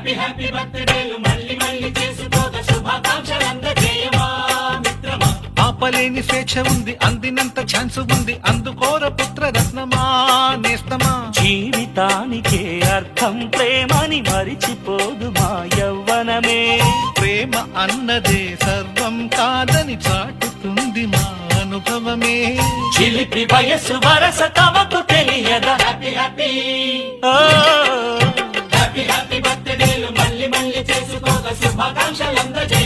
Happy happy బర్త్డేలు మళ్ళీ మళ్ళీ చేసుకోగా శుభాకాంక్షలందజేయమా మిత్రమా. ఆపలేని స్వేచ్ఛ ఉంది, అందినంత ఛాన్స్ ఉంది, అందుకోర పుత్ర రత్నమా నేస్తమా. జీవితానికే అర్థం ప్రేమని మరిచిపోదు మా యవ్వనమే. ప్రేమ అన్నదే సర్వం కాదని చాటుతుంది మా అనుభవమే. చిలిపి వయసు వరస తమకు తెలియదా. హ్యాపీ హ్యాపీ ఓ, హ్యాపీ హ్యాపీ బర్త్డేలు మళ్ళీ మళ్ళీ చేసుకోగా శుభాకాంక్షలందజేయమా.